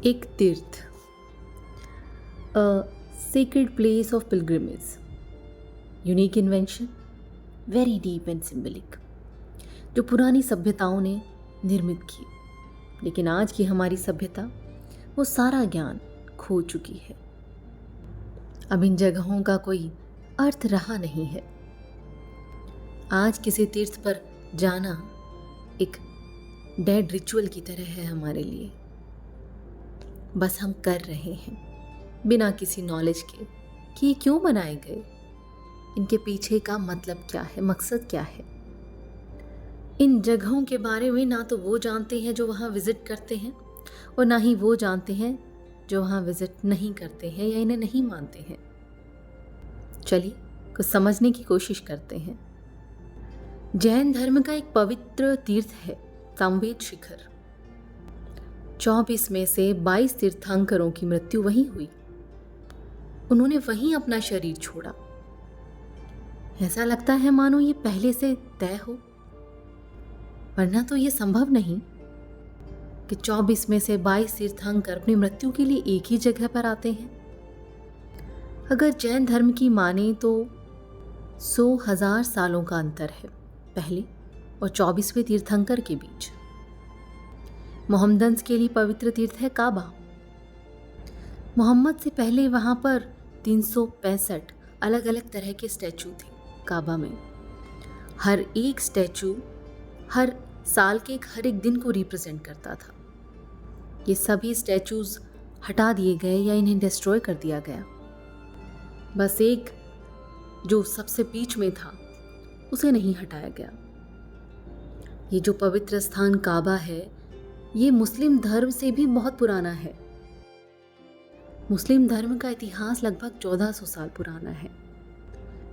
एक तीर्थ, अ sacred place of pilgrimage, unique invention, very deep and symbolic, जो पुरानी सभ्यताओं ने निर्मित की। लेकिन आज की हमारी सभ्यता वो सारा ज्ञान खो चुकी है। अब इन जगहों का कोई अर्थ रहा नहीं है। आज किसी तीर्थ पर जाना एक डेड रिचुअल की तरह है हमारे लिए। बस हम कर रहे हैं बिना किसी नॉलेज के कि ये क्यों बनाए गए, इनके पीछे का मतलब क्या है, मकसद क्या है। इन जगहों के बारे में ना तो वो जानते हैं जो वहाँ विज़िट करते हैं, और ना ही वो जानते हैं जो वहाँ विज़िट नहीं करते हैं या इन्हें नहीं मानते हैं। चलिए कुछ समझने की कोशिश करते हैं। जैन धर्म का एक पवित्र तीर्थ है सामवेद शिखर। 24 में से 22 तीर्थंकरों की मृत्यु वहीं हुई। उन्होंने वहीं अपना शरीर छोड़ा। ऐसा लगता है मानो ये पहले से तय हो, वरना तो ये संभव नहीं कि 24 में से 22 तीर्थंकर अपनी मृत्यु के लिए एक ही जगह पर आते हैं। अगर जैन धर्म की माने तो 100,000 सालों का अंतर है पहले और 24वें तीर्थंकर के बीच। मोहम्मदन्स के लिए पवित्र तीर्थ है काबा। मोहम्मद से पहले वहाँ पर 365 अलग अलग तरह के स्टैचू थे काबा में। हर एक स्टैचू हर साल के हर एक दिन को रिप्रेजेंट करता था। ये सभी स्टैचूज हटा दिए गए या इन्हें डिस्ट्रॉय कर दिया गया। बस एक जो सबसे बीच में था उसे नहीं हटाया गया। ये जो पवित्र स्थान काबा है ये मुस्लिम धर्म से भी बहुत पुराना है। मुस्लिम धर्म का इतिहास लगभग 1400 साल पुराना है,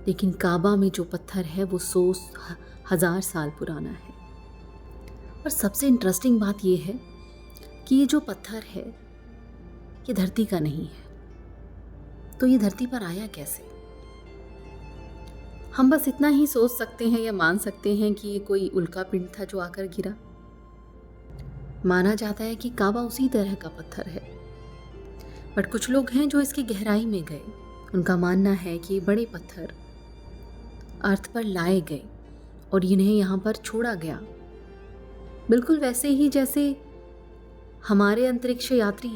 लेकिन काबा में जो पत्थर है वो 100,000 साल पुराना है। और सबसे इंटरेस्टिंग बात ये है कि ये जो पत्थर है ये धरती का नहीं है, तो ये धरती पर आया कैसे? हम बस इतना ही सोच सकते हैं या मान सकते हैं कि ये कोई उल्का पिंड था जो आकर गिरा। माना जाता है कि काबा उसी तरह का पत्थर है, बट कुछ लोग हैं जो इसकी गहराई में गए। उनका मानना है कि ये बड़े पत्थर अर्थ पर लाए गए और इन्हें यहाँ पर छोड़ा गया, बिल्कुल वैसे ही जैसे हमारे अंतरिक्ष यात्री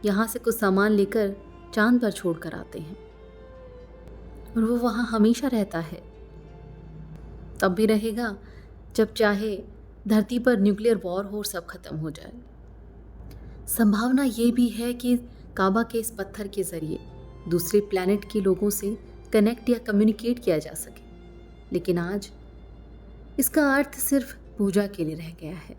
यहाँ से कुछ सामान लेकर चांद पर छोड़ कर आते हैं और वो वहाँ हमेशा रहता है। तब भी रहेगा जब चाहे धरती पर न्यूक्लियर वॉर हो और सब खत्म हो जाए। संभावना ये भी है कि काबा के इस पत्थर के जरिए दूसरे प्लैनेट के लोगों से कनेक्ट या कम्युनिकेट किया जा सके, लेकिन आज इसका अर्थ सिर्फ पूजा के लिए रह गया है।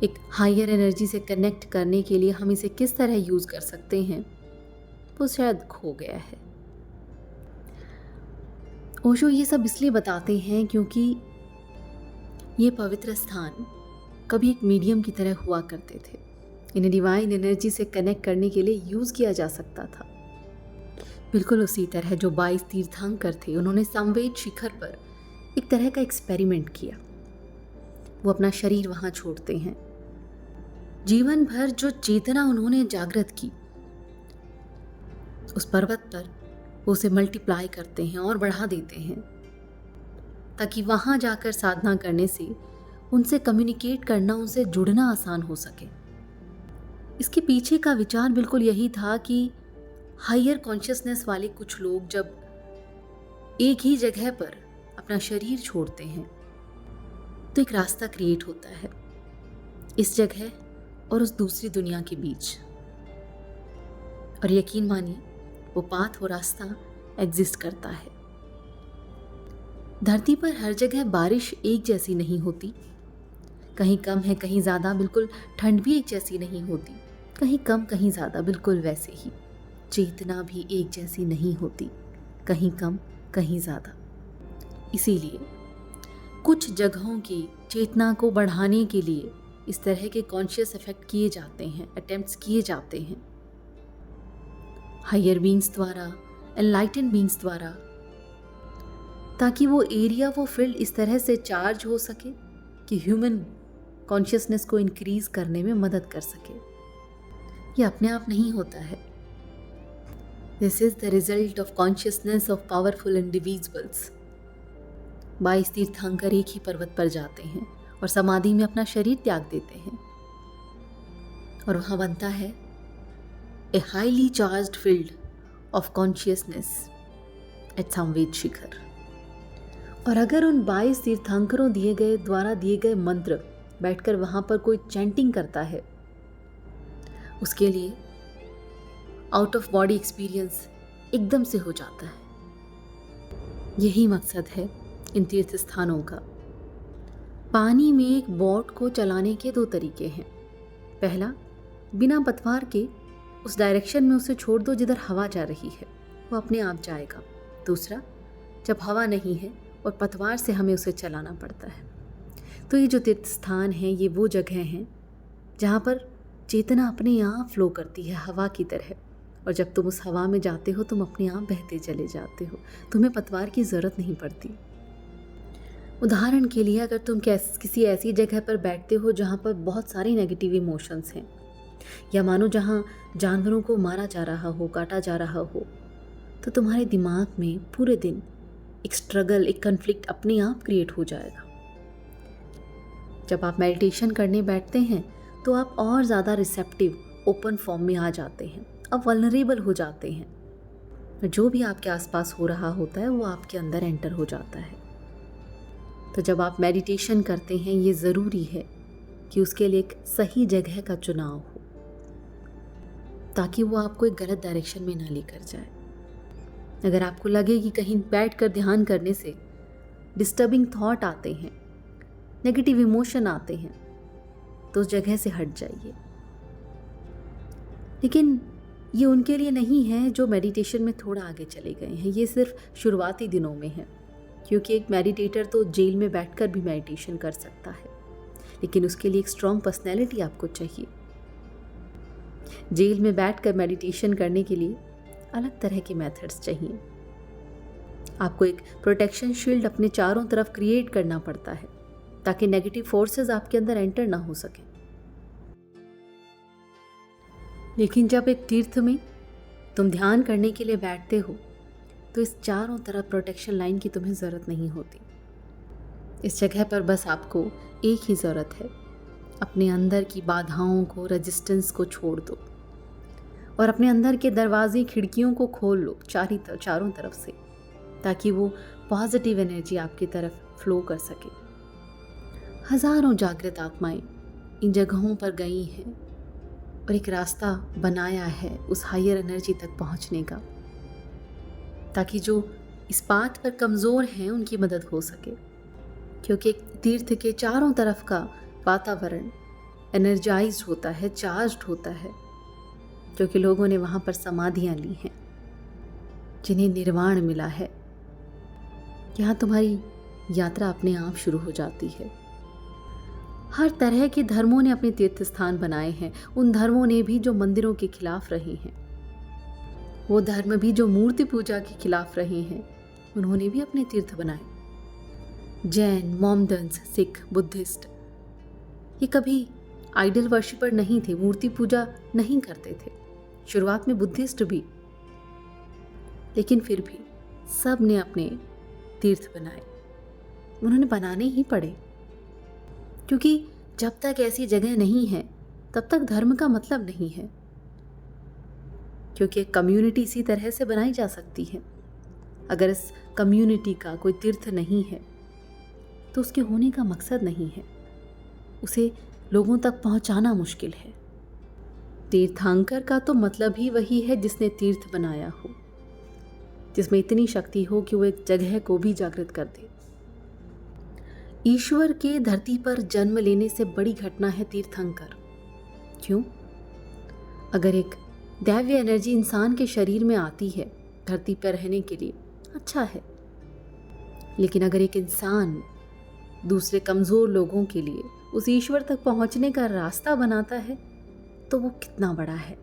एक हायर एनर्जी से कनेक्ट करने के लिए हम इसे किस तरह यूज कर सकते हैं वो शायद खो गया है। ओशो ये सब इसलिए बताते हैं क्योंकि ये पवित्र स्थान कभी एक मीडियम की तरह हुआ करते थे। इन्हें डिवाइन एनर्जी से कनेक्ट करने के लिए यूज़ किया जा सकता था, बिल्कुल उसी तरह जो 22 तीर्थंकर थे। उन्होंने सामवेद शिखर पर एक तरह का एक्सपेरिमेंट किया। वो अपना शरीर वहाँ छोड़ते हैं। जीवन भर जो चेतना उन्होंने जागृत की उस पर्वत पर वो उसे मल्टीप्लाई करते हैं और बढ़ा देते हैं, ताकि वहाँ जाकर साधना करने से उनसे कम्युनिकेट करना, उनसे जुड़ना आसान हो सके। इसके पीछे का विचार बिल्कुल यही था कि हायर कॉन्शियसनेस वाले कुछ लोग जब एक ही जगह पर अपना शरीर छोड़ते हैं तो एक रास्ता क्रिएट होता है इस जगह और उस दूसरी दुनिया के बीच। और यकीन मानिए वो पाथ, वो रास्ता एग्जिस्ट करता है। धरती पर हर जगह बारिश एक जैसी नहीं होती, कहीं कम है कहीं ज़्यादा। बिल्कुल ठंड भी एक जैसी नहीं होती, कहीं कम कहीं ज़्यादा, बिल्कुल वैसे ही। चेतना भी एक जैसी नहीं होती, कहीं कम कहीं ज़्यादा। इसीलिए कुछ जगहों की चेतना को बढ़ाने के लिए इस तरह के कॉन्शियस इफेक्ट किए जाते हैं, अटेम्प्ट्स किए जाते हैं हायर बीइंग्स द्वारा, एनलाइटेंड बीइंग्स द्वारा, ताकि वो एरिया, वो फील्ड इस तरह से चार्ज हो सके कि ह्यूमन कॉन्शियसनेस को इंक्रीज करने में मदद कर सके। ये अपने आप नहीं होता है। This is the result of consciousness of powerful individuals. 22 तीर्थंकर एक ही पर्वत पर जाते हैं और समाधि में अपना शरीर त्याग देते हैं, और वहां बनता है a highly charged field of consciousness at संवेद शिखर। और अगर उन 22 तीर्थंकरों द्वारा दिए गए मंत्र बैठकर वहां पर कोई चैंटिंग करता है, उसके लिए आउट ऑफ बॉडी एक्सपीरियंस एकदम से हो जाता है। यही मकसद है इन तीर्थ स्थानों का। पानी में एक बोट को चलाने के 2 तरीके हैं। पहला, बिना पतवार के उस डायरेक्शन में उसे छोड़ दो जिधर हवा जा रही है, वो अपने आप जाएगा। दूसरा, जब हवा नहीं है और पतवार से हमें उसे चलाना पड़ता है। तो ये जो तीर्थ स्थान हैं, ये वो जगह हैं जहाँ पर चेतना अपने आप फ्लो करती है हवा की तरह, और जब तुम उस हवा में जाते हो तुम अपने आप बहते चले जाते हो, तुम्हें पतवार की ज़रूरत नहीं पड़ती। उदाहरण के लिए, अगर तुम किसी ऐसी जगह पर बैठते हो जहाँ पर बहुत सारी नेगेटिव इमोशंस हैं, या मानो जहाँ जानवरों को मारा जा रहा हो, काटा जा रहा हो, तो तुम्हारे दिमाग में पूरे दिन एक स्ट्रगल, एक कन्फ्लिक्ट अपने आप क्रिएट हो जाएगा। जब आप मेडिटेशन करने बैठते हैं तो आप और ज़्यादा रिसेप्टिव, ओपन फॉर्म में आ जाते हैं, आप वल्नरेबल हो जाते हैं। जो भी आपके आसपास हो रहा होता है वो आपके अंदर एंटर हो जाता है। तो जब आप मेडिटेशन करते हैं, ये ज़रूरी है कि उसके लिए एक सही जगह का चुनाव हो, ताकि वो आपको एक गलत डायरेक्शन में ना लेकर जाए। अगर आपको लगे कि कहीं बैठकर ध्यान करने से डिस्टर्बिंग थॉट आते हैं, नेगेटिव इमोशन आते हैं, तो उस जगह से हट जाइए। लेकिन ये उनके लिए नहीं है जो मेडिटेशन में थोड़ा आगे चले गए हैं। ये सिर्फ शुरुआती दिनों में है, क्योंकि एक मेडिटेटर तो जेल में बैठकर भी मेडिटेशन कर सकता है, लेकिन उसके लिए एक स्ट्रॉन्ग पर्सनैलिटी आपको चाहिए। जेल में बैठकर मेडिटेशन करने के लिए अलग तरह के मेथड्स चाहिए। आपको एक प्रोटेक्शन शील्ड अपने चारों तरफ क्रिएट करना पड़ता है, ताकि नेगेटिव फोर्सेस आपके अंदर एंटर ना हो सके। लेकिन जब एक तीर्थ में तुम ध्यान करने के लिए बैठते हो, तो इस चारों तरफ प्रोटेक्शन लाइन की तुम्हें ज़रूरत नहीं होती। इस जगह पर बस आपको एक ही ज़रूरत है, अपने अंदर की बाधाओं को, रेजिस्टेंस को छोड़ दो और अपने अंदर के दरवाजे, खिड़कियों को खोल लो चारों तरफ से, ताकि वो पॉजिटिव एनर्जी आपकी तरफ फ्लो कर सके। हज़ारों जागृत आत्माएं इन जगहों पर गई हैं और एक रास्ता बनाया है उस हायर एनर्जी तक पहुंचने का, ताकि जो इस पाथ पर कमज़ोर हैं उनकी मदद हो सके। क्योंकि तीर्थ के चारों तरफ का वातावरण एनर्जाइज्ड होता है, चार्ज्ड होता है, क्योंकि लोगों ने वहाँ पर समाधियाँ ली हैं, जिन्हें निर्वाण मिला है। यहाँ तुम्हारी यात्रा अपने आप शुरू हो जाती है। हर तरह के धर्मों ने अपने तीर्थ स्थान बनाए हैं। उन धर्मों ने भी जो मंदिरों के खिलाफ रहे हैं, वो धर्म भी जो मूर्ति पूजा के खिलाफ रहे हैं, उन्होंने भी अपने तीर्थ बनाए। जैन, मोमडन्स, सिख, बुद्धिस्ट, ये कभी आइडल वर्शिपर नहीं थे, मूर्ति पूजा नहीं करते थे। शुरुआत में बुद्धिस्ट भी, लेकिन फिर भी सब ने अपने तीर्थ बनाए। उन्होंने बनाने ही पड़े, क्योंकि जब तक ऐसी जगह नहीं है तब तक धर्म का मतलब नहीं है। क्योंकि एक कम्युनिटी इसी तरह से बनाई जा सकती है। अगर इस कम्युनिटी का कोई तीर्थ नहीं है तो उसके होने का मकसद नहीं है, उसे लोगों तक पहुंचाना मुश्किल है। तीर्थंकर का तो मतलब ही वही है जिसने तीर्थ बनाया हो, जिसमें इतनी शक्ति हो कि वो एक जगह को भी जागृत कर दे। ईश्वर के धरती पर जन्म लेने से बड़ी घटना है तीर्थंकर। क्यों? अगर एक दैवीय एनर्जी इंसान के शरीर में आती है धरती पर रहने के लिए, अच्छा है, लेकिन अगर एक इंसान दूसरे कमज़ोर लोगों के लिए उस ईश्वर तक पहुंचने का रास्ता बनाता है, तो वो कितना बड़ा है।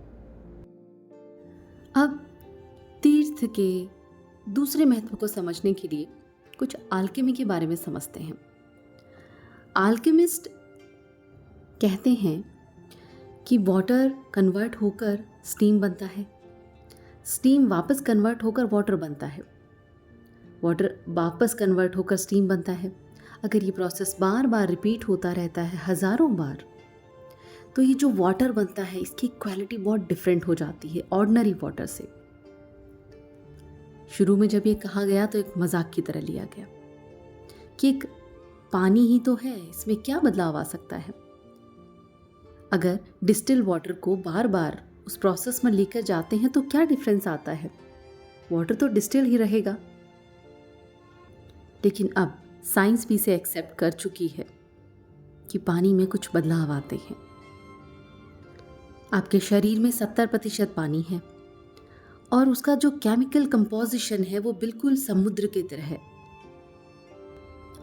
अब तीर्थ के दूसरे महत्व को समझने के लिए कुछ आल्केमी के बारे में समझते हैं। आल्केमिस्ट कहते हैं कि वाटर कन्वर्ट होकर स्टीम बनता है, स्टीम वापस कन्वर्ट होकर वाटर बनता है, वाटर वापस कन्वर्ट होकर स्टीम बनता है। अगर ये प्रोसेस बार बार रिपीट होता रहता है, हज़ारों बार, तो ये जो वाटर बनता है इसकी क्वालिटी बहुत डिफरेंट हो जाती है ऑर्डिनरी वाटर से। शुरू में जब ये कहा गया तो एक मजाक की तरह लिया गया कि एक पानी ही तो है, इसमें क्या बदलाव आ सकता है। अगर डिस्टिल वाटर को बार बार उस प्रोसेस में लेकर जाते हैं तो क्या डिफरेंस आता है, वाटर तो डिस्टिल ही रहेगा। लेकिन अब साइंस भी इसे एक्सेप्ट कर चुकी है कि पानी में कुछ बदलाव आते हैं। आपके शरीर में 70% पानी है और उसका जो केमिकल कंपोजिशन है वो बिल्कुल समुद्र की तरह है।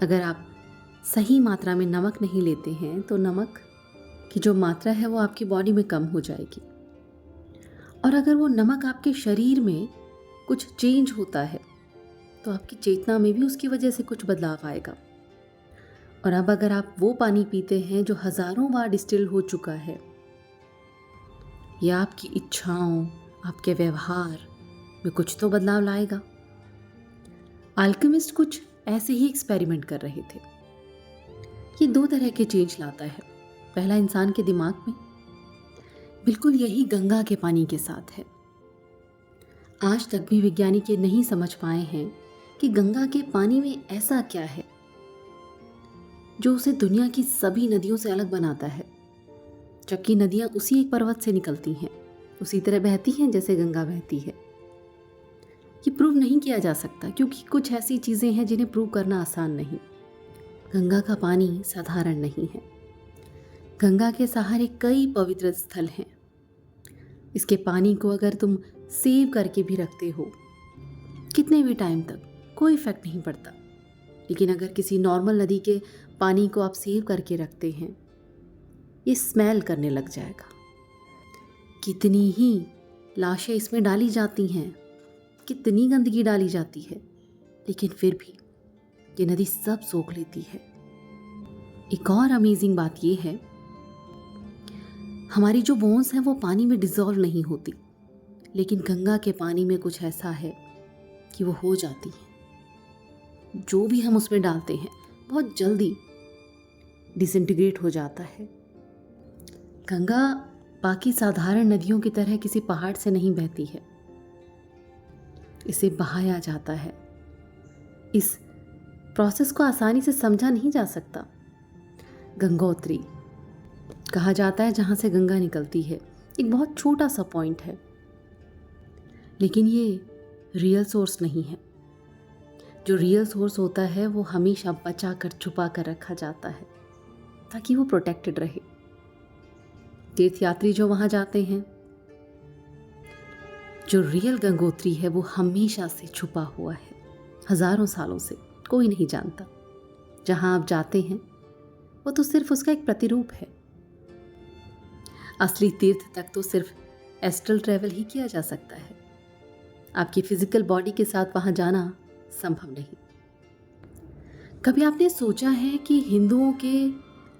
अगर आप सही मात्रा में नमक नहीं लेते हैं तो नमक की जो मात्रा है वो आपकी बॉडी में कम हो जाएगी, और अगर वो नमक आपके शरीर में कुछ चेंज होता है तो आपकी चेतना में भी उसकी वजह से कुछ बदलाव आएगा। और अब अगर आप वो पानी पीते हैं जो हज़ारों बार डिस्टिल हो चुका है, या आपकी इच्छाओं, आपके व्यवहार में कुछ तो बदलाव लाएगा। अल्केमिस्ट कुछ ऐसे ही एक्सपेरिमेंट कर रहे थे। ये 2 तरह के चेंज लाता है। पहला इंसान के दिमाग में, बिल्कुल यही गंगा के पानी के साथ है। आज तक भी वैज्ञानिक ये नहीं समझ पाए हैं कि गंगा के पानी में ऐसा क्या है जो उसे दुनिया की सभी नदियों से अलग बनाता है, जबकि नदियां उसी एक पर्वत से निकलती हैं, उसी तरह बहती हैं जैसे गंगा बहती है। ये प्रूव नहीं किया जा सकता क्योंकि कुछ ऐसी चीज़ें हैं जिन्हें प्रूव करना आसान नहीं। गंगा का पानी साधारण नहीं है। गंगा के सहारे कई पवित्र स्थल हैं। इसके पानी को अगर तुम सेव करके भी रखते हो कितने भी टाइम तक, कोई इफेक्ट नहीं पड़ता। लेकिन अगर किसी नॉर्मल नदी के पानी को आप सेव करके रखते हैं, ये स्मेल करने लग जाएगा। कितनी ही लाशें इसमें डाली जाती हैं, कितनी गंदगी डाली जाती है, लेकिन फिर भी ये नदी सब सोख लेती है। एक और अमेजिंग बात ये है, हमारी जो बोन्स हैं वो पानी में डिसॉल्व नहीं होती, लेकिन गंगा के पानी में कुछ ऐसा है कि वो हो जाती है। जो भी हम उसमें डालते हैं बहुत जल्दी डिसइंटीग्रेट हो जाता है। गंगा बाकी साधारण नदियों की तरह किसी पहाड़ से नहीं बहती है, इसे बहाया जाता है। इस प्रोसेस को आसानी से समझा नहीं जा सकता। गंगोत्री कहा जाता है जहाँ से गंगा निकलती है, एक बहुत छोटा सा पॉइंट है, लेकिन ये रियल सोर्स नहीं है। जो रियल सोर्स होता है वो हमेशा बचा कर छुपा कर रखा जाता है ताकि वो प्रोटेक्टेड रहे। तीर्थयात्री जो वहाँ जाते हैं, जो रियल गंगोत्री है वो हमेशा से छुपा हुआ है, हजारों सालों से कोई नहीं जानता। जहाँ आप जाते हैं वो तो सिर्फ उसका एक प्रतिरूप है। असली तीर्थ तक तो सिर्फ एस्ट्रल ट्रैवल ही किया जा सकता है। आपकी फिजिकल बॉडी के साथ वहाँ जाना संभव नहीं। कभी आपने सोचा है कि हिंदुओं के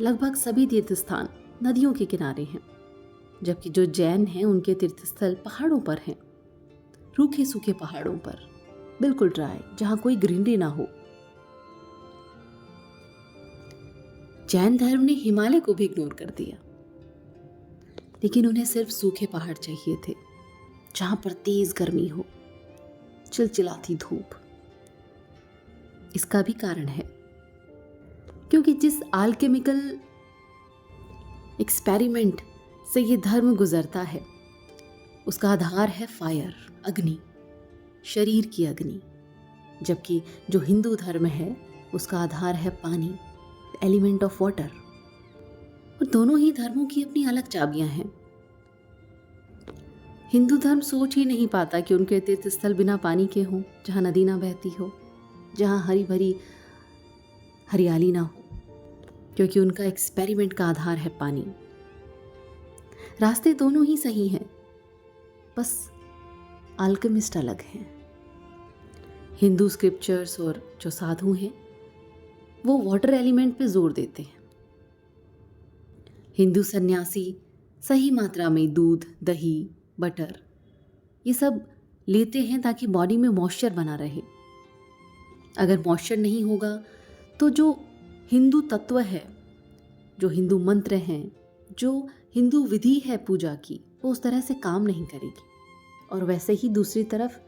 लगभग सभी तीर्थ स्थान नदियों के किनारे हैं, जबकि जो जैन हैं उनके तीर्थस्थल पहाड़ों पर हैं, रूखे सूखे पहाड़ों पर, बिल्कुल ड्राई, जहां कोई ग्रीनरी ना हो। जैन धर्म ने हिमालय को भी इग्नोर कर दिया, लेकिन उन्हें सिर्फ सूखे पहाड़ चाहिए थे जहां पर तेज गर्मी हो, चिलचिलाती धूप। इसका भी कारण है क्योंकि जिस अल्केमिकल एक्सपेरिमेंट से ये धर्म गुजरता है उसका आधार है फायर, अग्नि, शरीर की अग्नि, जबकि जो हिंदू धर्म है उसका आधार है पानी, एलिमेंट ऑफ वाटर। और दोनों ही धर्मों की अपनी अलग चाबियां हैं। हिंदू धर्म सोच ही नहीं पाता कि उनके तीर्थस्थल बिना पानी के हों, जहाँ नदी ना बहती हो, जहाँ हरी भरी हरियाली ना हो, क्योंकि उनका एक्सपेरिमेंट का आधार है पानी। रास्ते दोनों ही सही हैं, बस अल्केमिस्ट अलग हैं। हिंदू स्क्रिप्चर्स और जो साधु हैं वो वाटर एलिमेंट पे जोर देते हैं। हिंदू सन्यासी सही मात्रा में दूध, दही, बटर ये सब लेते हैं ताकि बॉडी में मॉइस्चर बना रहे। अगर मॉइस्चर नहीं होगा तो जो हिंदू तत्व है, जो हिंदू मंत्र हैं, जो हिंदू विधि है पूजा की, वो उस तरह से काम नहीं करेगी। और वैसे ही दूसरी तरफ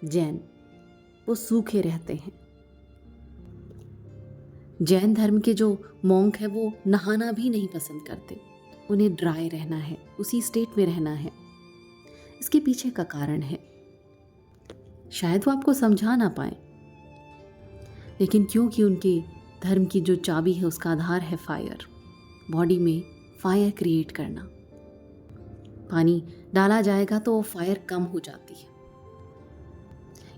जैन, वो सूखे रहते हैं। जैन धर्म के जो मॉन्क है वो नहाना भी नहीं पसंद करते, उन्हें ड्राई रहना है, उसी स्टेट में रहना है। इसके पीछे का कारण है, शायद वो आपको समझा ना पाए, लेकिन क्योंकि उनके धर्म की जो चाबी है उसका आधार है फायर, बॉडी में फायर क्रिएट करना। पानी डाला जाएगा तो वो फायर कम हो जाती है।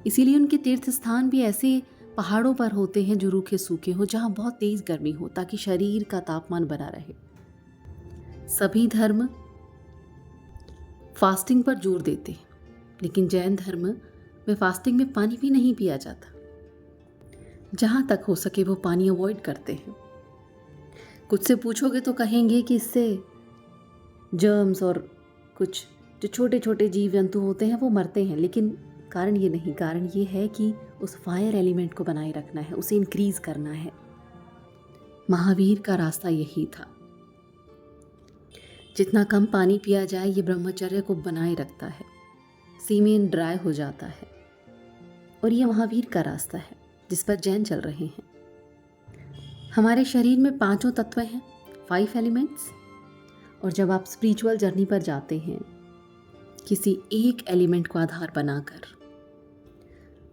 इसीलिए उनके तीर्थ स्थान भी ऐसे पहाड़ों पर होते हैं जो रूखे सूखे हो, जहाँ बहुत तेज गर्मी हो, ताकि शरीर का तापमान बना रहे। सभी धर्म फास्टिंग पर जोर देते हैं, लेकिन जैन धर्म में फास्टिंग में पानी भी नहीं पिया जाता। जहाँ तक हो सके वो पानी अवॉइड करते हैं। कुछ से पूछोगे तो कहेंगे कि इससे जर्म्स और कुछ जो छोटे छोटे जीव जंतु होते हैं वो मरते हैं, लेकिन कारण ये नहीं। कारण ये है कि उस फायर एलिमेंट को बनाए रखना है, उसे इंक्रीज करना है। महावीर का रास्ता यही था। जितना कम पानी पिया जाए ये ब्रह्मचर्य को बनाए रखता है, सीमेन ड्राई हो जाता है। और ये महावीर का रास्ता है जिस पर जैन चल रहे हैं। हमारे शरीर में 5 तत्व हैं, 5 एलिमेंट्स। और जब आप स्पिरिचुअल जर्नी पर जाते हैं किसी एक एलिमेंट को आधार बनाकर,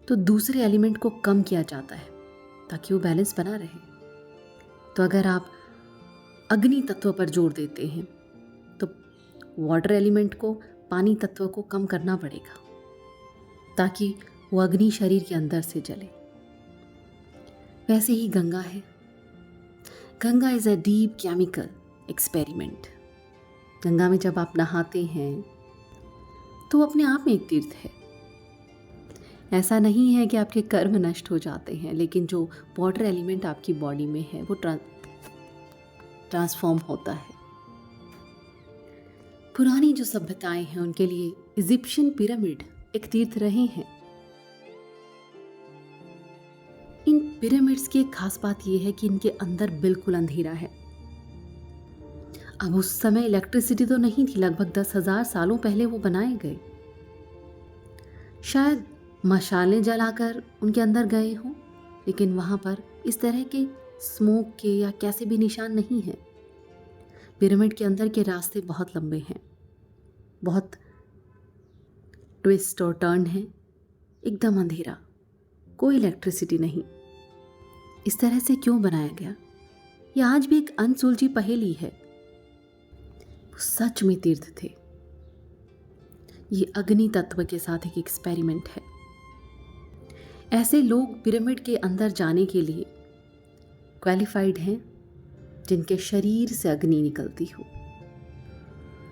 तो दूसरे एलिमेंट को कम किया जाता है ताकि वो बैलेंस बना रहे। तो अगर आप अग्नि तत्व पर जोर देते हैं तो वाटर एलिमेंट को, पानी तत्व को कम करना पड़ेगा ताकि वो अग्नि शरीर के अंदर से जले। वैसे ही गंगा है। Ganga is a deep chemical experiment. Ganga में जब आप नहाते हैं तो वो अपने आप में एक तीर्थ है। ऐसा नहीं है कि आपके कर्म नष्ट हो जाते हैं, लेकिन जो वाटर एलिमेंट आपकी बॉडी में है वो ट्रांसफॉर्म होता है। पुरानी जो सभ्यताएं हैं उनके लिए इजिप्शियन पिरामिड एक तीर्थ रहे हैं। इन पिरामिड्स की एक खास बात यह है कि इनके अंदर बिल्कुल अंधेरा है। अब उस समय इलेक्ट्रिसिटी तो नहीं थी, लगभग 10,000 सालों पहले वो बनाए गए। शायद मशालें जलाकर उनके अंदर गए हों, लेकिन वहाँ पर इस तरह के स्मोक के या कैसे भी निशान नहीं हैं। पिरामिड के अंदर के रास्ते बहुत लंबे हैं, बहुत ट्विस्ट और टर्न है, एकदम अंधेरा, कोई इलेक्ट्रिसिटी नहीं। इस तरह से क्यों बनाया गया, यह आज भी एक अनसुलझी पहेली है। वो सच में तीर्थ थे। ये अग्नि तत्व के साथ एक एक्सपेरिमेंट है। ऐसे लोग पिरामिड के अंदर जाने के लिए क्वालिफाइड हैं जिनके शरीर से अग्नि निकलती हो।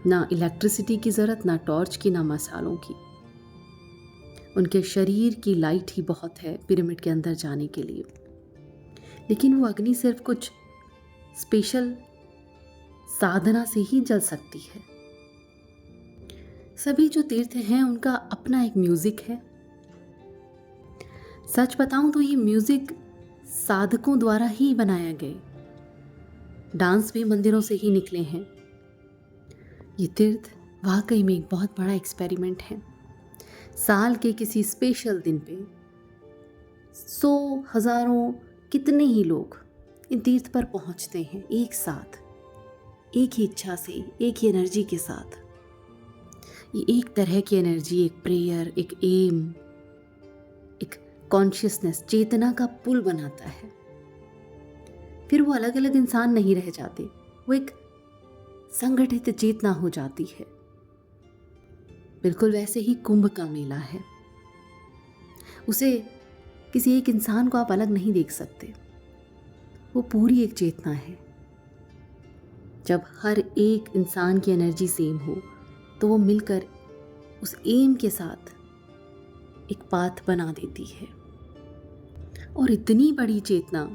ना इलेक्ट्रिसिटी की ज़रूरत, ना टॉर्च की, ना मसालों की। उनके शरीर की लाइट ही बहुत है पिरामिड के अंदर जाने के लिए। लेकिन वो अग्नि सिर्फ कुछ स्पेशल साधना से ही जल सकती है। सभी जो तीर्थ हैं उनका अपना एक म्यूजिक है। सच बताऊं तो ये म्यूजिक साधकों द्वारा ही बनाया गया। डांस भी मंदिरों से ही निकले हैं। ये तीर्थ वाकई में एक बहुत बड़ा एक्सपेरिमेंट है। साल के किसी स्पेशल दिन पे 100, हजारों, कितने ही लोग इन तीर्थ पर पहुंचते हैं एक साथ, एक ही इच्छा से, एक ही एनर्जी के साथ। ये एक तरह की एनर्जी, एक प्रेयर, एक एम, एक कॉन्शियसनेस, चेतना का पुल बनाता है। फिर वो अलग अलग इंसान नहीं रह जाते, वो एक संगठित चेतना हो जाती है। बिल्कुल वैसे ही कुंभ का मेला है। उसे किसी एक इंसान को आप अलग नहीं देख सकते, वो पूरी एक चेतना है। जब हर एक इंसान की एनर्जी सेम हो तो वो मिलकर उस एम के साथ एक पाथ बना देती है। और इतनी बड़ी चेतना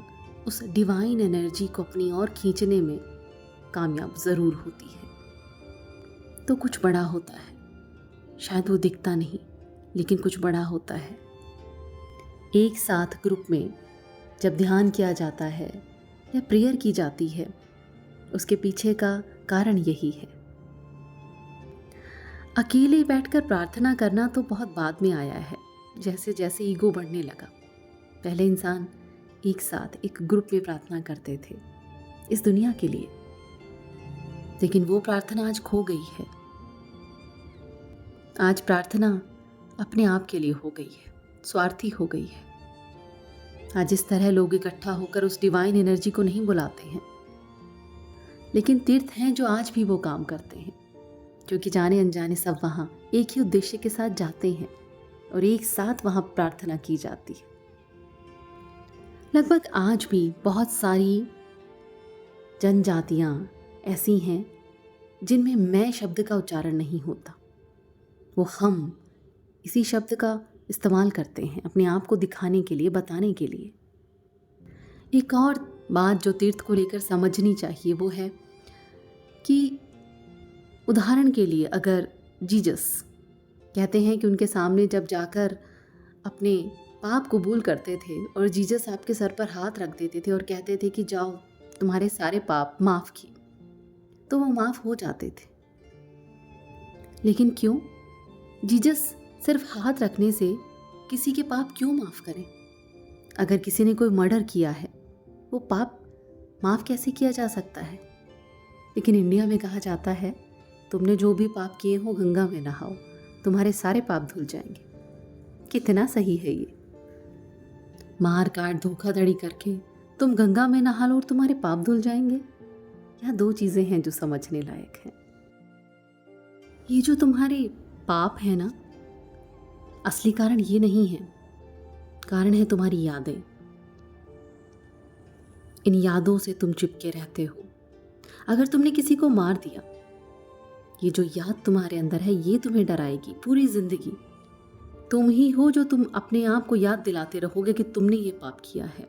उस डिवाइन एनर्जी को अपनी ओर खींचने में कामयाब ज़रूर होती है। तो कुछ बड़ा होता है, शायद वो दिखता नहीं, लेकिन कुछ बड़ा होता है। एक साथ ग्रुप में जब ध्यान किया जाता है या प्रेयर की जाती है, उसके पीछे का कारण यही है। अकेले बैठकर प्रार्थना करना तो बहुत बाद में आया है, जैसे जैसे ईगो बढ़ने लगा। पहले इंसान एक साथ एक ग्रुप में प्रार्थना करते थे इस दुनिया के लिए, लेकिन वो प्रार्थना आज खो गई है। आज प्रार्थना अपने आप के लिए हो गई है, स्वार्थी हो गई है। आज इस तरह लोग इकट्ठा होकर उस डिवाइन एनर्जी को नहीं बुलाते हैं, लेकिन तीर्थ हैं जो आज भी वो काम करते हैं, क्योंकि जाने अनजाने सब वहाँ एक ही उद्देश्य के साथ जाते हैं और एक साथ वहाँ प्रार्थना की जाती है। लगभग आज भी बहुत सारी जनजातियाँ ऐसी हैं जिनमें मैं शब्द का उच्चारण नहीं होता। वो हम इसी शब्द का इस्तेमाल करते हैं अपने आप को दिखाने के लिए, बताने के लिए। एक और बात जो तीर्थ को लेकर समझनी चाहिए वो है कि उदाहरण के लिए अगर जीसस कहते हैं कि उनके सामने जब जाकर अपने पाप कबूल करते थे और जीसस आपके सर पर हाथ रख देते थे और कहते थे कि जाओ तुम्हारे सारे पाप माफ़ किए, तो वो माफ़ हो जाते थे। लेकिन क्यों? जीसस सिर्फ हाथ रखने से किसी के पाप क्यों माफ़ करें? अगर किसी ने कोई मर्डर किया है, वो पाप माफ़ कैसे किया जा सकता है? लेकिन इंडिया में कहा जाता है तुमने जो भी पाप किए हो गंगा में नहाओ, तुम्हारे सारे पाप धुल जाएंगे। कितना सही है ये। मार काट धोखाधड़ी करके तुम गंगा में नहा लो और तुम्हारे पाप धुल जाएंगे। यहाँ दो चीज़ें हैं जो समझने लायक हैं। ये जो तुम्हारे पाप है ना, असली कारण ये नहीं है, कारण है तुम्हारी यादें। इन यादों से तुम चिपके रहते हो। अगर तुमने किसी को मार दिया, ये जो याद तुम्हारे अंदर है ये तुम्हें डराएगी पूरी जिंदगी। तुम ही हो जो तुम अपने आप को याद दिलाते रहोगे कि तुमने ये पाप किया है।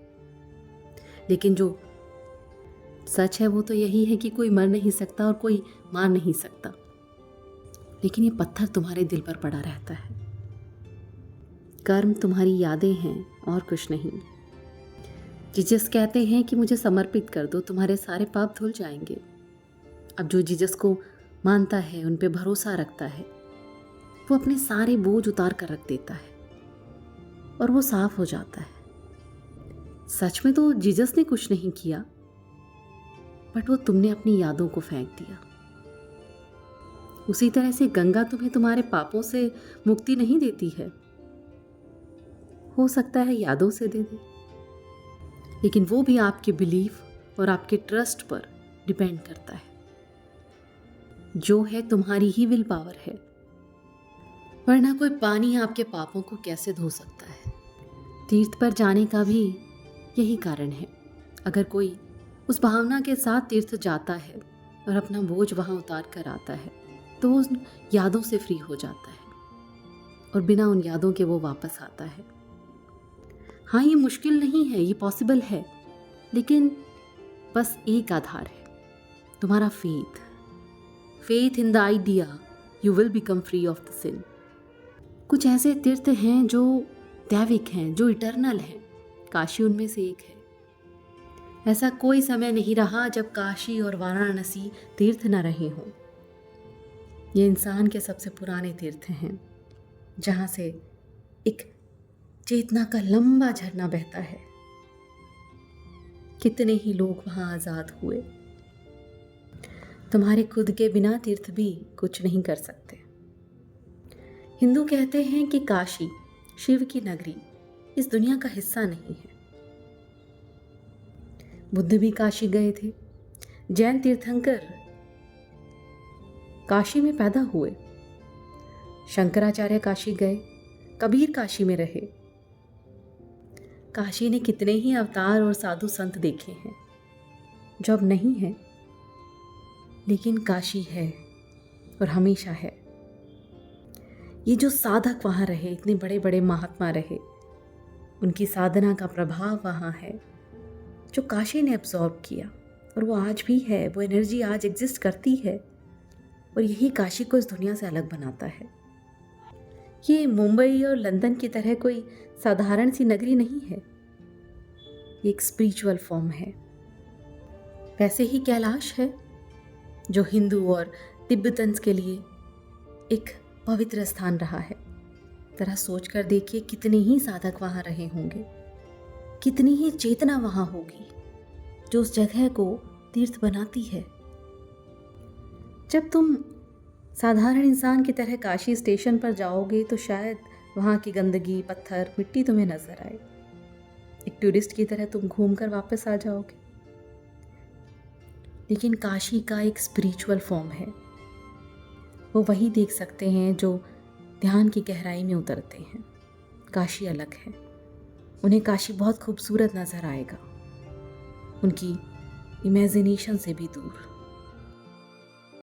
लेकिन जो सच है वो तो यही है कि कोई मर नहीं सकता और कोई मार नहीं सकता, लेकिन ये पत्थर तुम्हारे दिल पर पड़ा रहता है। कर्म तुम्हारी यादें हैं और कुछ नहीं। जीसस कहते हैं कि मुझे समर्पित कर दो, तुम्हारे सारे पाप धुल जाएंगे। अब जो जीसस को मानता है, उन पे भरोसा रखता है, वो अपने सारे बोझ उतार कर रख देता है और वो साफ हो जाता है। सच में तो जीसस ने कुछ नहीं किया, बट वो तुमने अपनी यादों को फेंक दिया। उसी तरह से गंगा तुम्हें तुम्हारे पापों से मुक्ति नहीं देती है, हो सकता है यादों से दे दे, लेकिन वो भी आपके बिलीफ और आपके ट्रस्ट पर डिपेंड करता है। जो है तुम्हारी ही विल पावर है, वरना कोई पानी आपके पापों को कैसे धो सकता है। तीर्थ पर जाने का भी यही कारण है। अगर कोई उस भावना के साथ तीर्थ जाता है और अपना बोझ वहाँ उतार कर आता है, तो वो उन यादों से फ्री हो जाता है और बिना उन यादों के वो वापस आता है। हाँ, ये मुश्किल नहीं है, ये पॉसिबल है, लेकिन बस एक आधार है, तुम्हारा faith in the idea you will become free of the sin. कुछ ऐसे तीर्थ हैं जो दैविक हैं, जो इटर्नल हैं। काशी उनमें से एक है। ऐसा कोई समय नहीं रहा जब काशी और वाराणसी तीर्थ न रहे हों। ये इंसान के सबसे पुराने तीर्थ हैं, जहाँ से एक चेतना का लंबा झरना बहता है। कितने ही लोग वहाँ आज़ाद हुए। तुम्हारे खुद के बिना तीर्थ भी कुछ नहीं कर सकते। हिंदू कहते हैं कि काशी शिव की नगरी इस दुनिया का हिस्सा नहीं है। बुद्ध भी काशी गए थे। जैन तीर्थंकर काशी में पैदा हुए। शंकराचार्य काशी गए, कबीर काशी में रहे। काशी ने कितने ही अवतार और साधु संत देखे हैं जो अब नहीं है, लेकिन काशी है और हमेशा है। ये जो साधक वहाँ रहे, इतने बड़े बड़े महात्मा रहे, उनकी साधना का प्रभाव वहाँ है जो काशी ने एब्जॉर्ब किया और वो आज भी है, वो एनर्जी आज एग्जिस्ट करती है और यही काशी को इस दुनिया से अलग बनाता है। ये मुंबई और लंदन की तरह कोई साधारण सी नगरी नहीं है, ये एक स्पिरिचुअल फॉर्म है। वैसे ही कैलाश है जो हिंदू और तिब्बतन्स के लिए एक पवित्र स्थान रहा है। जरा सोच कर देखिए कितने ही साधक वहाँ रहे होंगे, कितनी ही चेतना वहाँ होगी जो उस जगह को तीर्थ बनाती है। जब तुम साधारण इंसान की तरह काशी स्टेशन पर जाओगे तो शायद वहाँ की गंदगी, पत्थर, मिट्टी तुम्हें नजर आए। एक टूरिस्ट की तरह तुम घूमकर वापस आ जाओगे। लेकिन काशी का एक स्पिरिचुअल फॉर्म है, वो वही देख सकते हैं जो ध्यान की गहराई में उतरते हैं। काशी अलग है, उन्हें काशी बहुत खूबसूरत नजर आएगा, उनकी इमेजिनेशन से भी दूर।